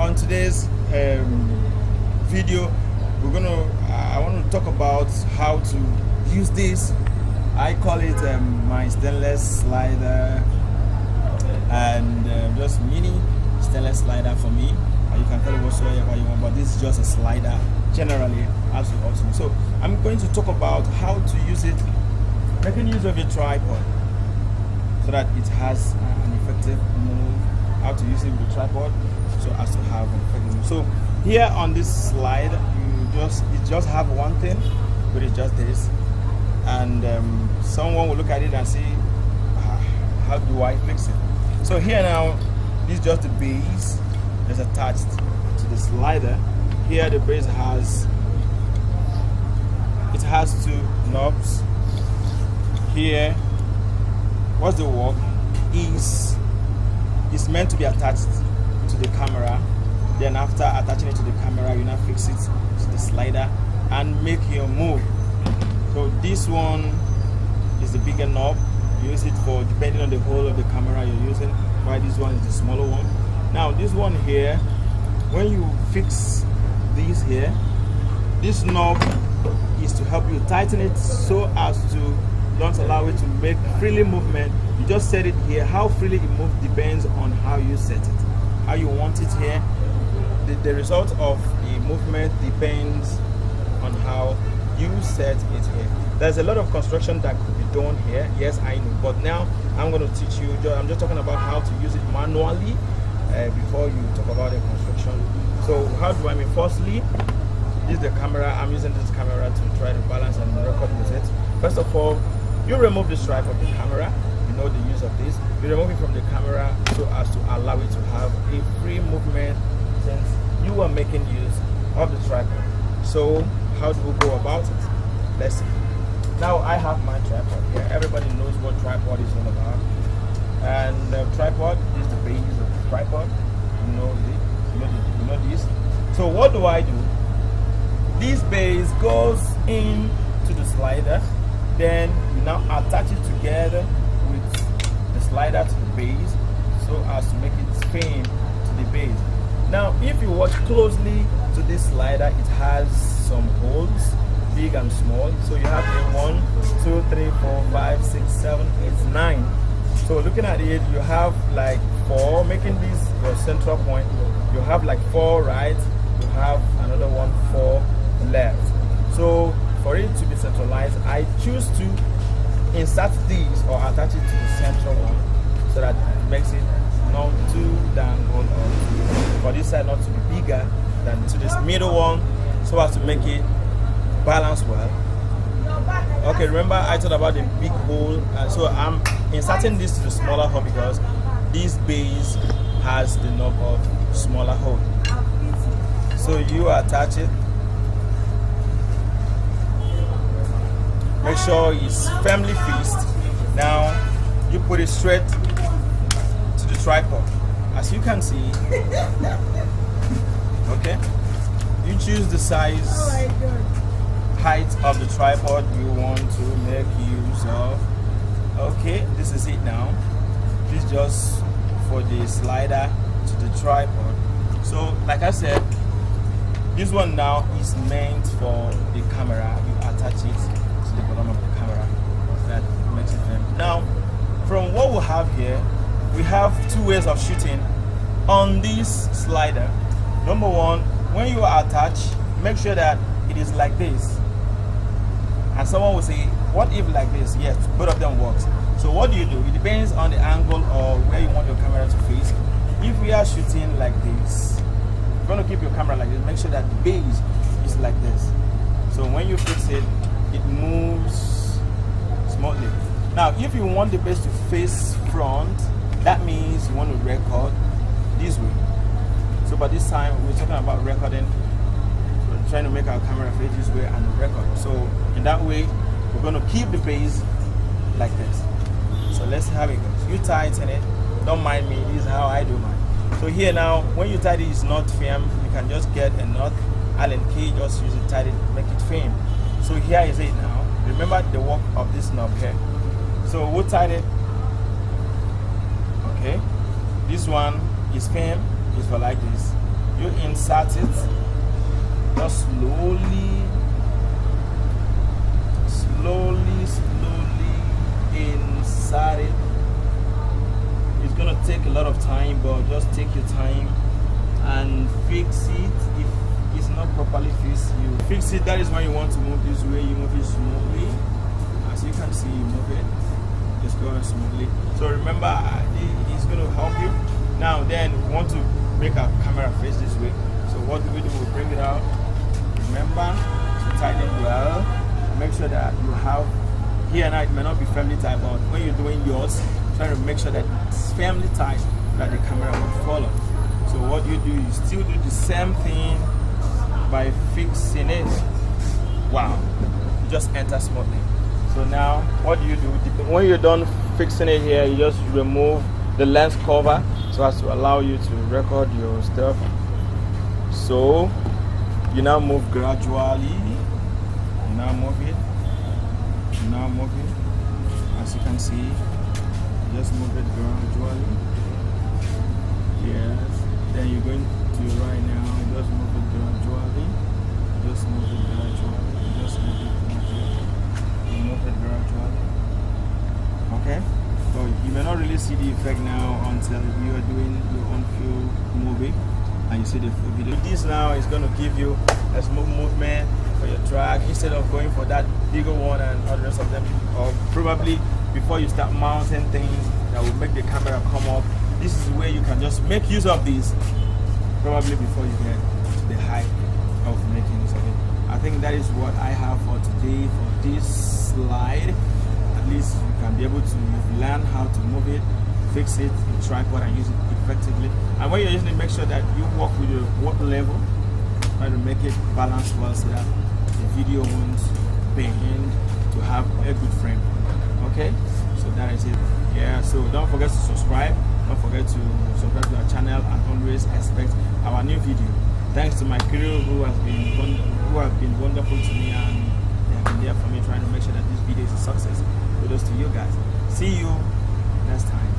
on today's video, I want to talk about how to use this. I call it my stainless slider, and just mini stainless slider for me. You can call it whatsoever you want, but this is just a slider generally, as you also know. So I'm going to talk about how to use it, making use of your tripod so that it has an effective move, how to use it with the tripod so as to have an effective move. So here on this slide, you just have one thing, but it's just this, and someone will look at it and say, how do I fix it? So here now, this is just the base that's attached to the slider. Here the base has two knobs. Here, what's the work is meant to be attached to the camera. Then after attaching it to the camera, you now fix it to the slider and make your move. So this one is the bigger knob. You use it for depending on the hole of the camera you're using, while this one is the smaller one. Now this one here, when you fix this here, this knob is to help you tighten it so as to don't allow it to make freely movement. You just set it here. How freely it moves depends on how you set it, how you want it here. The result of the movement depends on how you set it here. There's a lot of construction that could be done here, yes I know, but now I'm going to teach you. I'm just talking about how to use it manually before you talk about the construction. So how do I mean? Firstly, this is the camera. I'm using this camera to try to balance and record with it. First of all, you remove the stripe of the camera. You know the use of this. You remove it from the camera so as to allow it to have a free movement since you are making use of the tripod. So how do we go about it? Let's see. Now I have my tripod here. Everybody knows what tripod is all about. And the tripod is the base of the tripod. You know this. So what do I do? This base goes into the slider. Then you now attach it together with the slider to the base so as to make it frame to the base. Now if you watch closely to this slider, it has some holes, big and small. So you have a 1, 2, 3, 4, 5, 6, 7, 8, 9. So looking at it, you have like 4, making this your central point. You have like 4 right, you have another 4 left. So for it to be centralized, I choose to insert these or attach it to the central one so that it makes it not too dangled or for this side not to be bigger than to this middle one so as to make it balance well. Okay, remember I talked about the big hole, so I'm inserting this to the smaller hole because this base has the knob of smaller hole. So you attach it. Make sure it's firmly fixed. Now you put it straight to the tripod. As you can see, okay, you choose the size, height of the tripod you want to make use of. Okay, this is it now. This is just for the slider to the tripod. So like I said, this one now is meant for the camera. You attach it the bottom of the camera. That makes it firm. Now, from what we have here, we have 2 ways of shooting on this slider. Number 1, when you are attached, make sure that it is like this. And someone will say, what if like this? Yes, both of them works. So what do? It depends on the angle or where you want your camera to face. If we are shooting like this, you're going to keep your camera like this. Make sure that the base is like this. So when you fix it, it moves smoothly. Now if you want the base to face front, that means you want to record this way. So by this time we're talking about recording, we're trying to make our camera face this way and record. So in that way we're going to keep the base like this. So let's see how it goes. You tighten it, don't mind me, this is how I do mine. So here now, when you tighten it, it's not firm, you can just get a knot, Allen key, just use it, tighten it, make it firm. So here is it now. Remember the work of this knob here. So we'll tighten it. Okay. This one is firm, is for like this. you insert it just slowly insert it. It's gonna take a lot of time, but just take your time and fix it. If it's not properly fixed, you fix it. That is when you want to move this way, you move it smoothly. As you can see, you move it just going smoothly. So remember, it's going to help you. Now then, we want to make our camera face this way. So what do? We bring it out. Remember to tighten it well. Make sure that you have, here and now it may not be firmly tight, but when you're doing yours, try to make sure that it's firmly tight so that the camera will follow. So what you do, you still do the same thing by fixing it. Wow, you just enter smoothly. So now what do? When you're done fixing it here, you just remove the lens cover so as to allow you to record your stuff. So you now move gradually. You now move it. You now move it. As you can see, just move it gradually. Yes. Then you're going to right now. Just move it gradually. Just move it gradually. Just move it gradually. You move it gradually. Okay. So you may not really see the effect now until you are doing your own full movie and you see the full video. This now is going to give you a smooth movement for your track instead of going for that bigger one and all the rest of them, or probably before you start mounting things that will make the camera come up. This is where you can just make use of this probably before you get to the height of making use of it. I think that is what I have for today for this slide. At least you can be able to learn how to move it, fix it in tripod and use it effectively. And when you're using it, make sure that you work with your water level, try to make it balanced well so that the video won't bend to have a good frame. Okay, so that is it. Yeah, so don't forget to subscribe. Don't forget to subscribe to our channel and always expect our new video. Thanks to my crew who have been wonderful to me, and they have been there for me trying to make sure that this video is a success. Kudos to you guys. See you next time.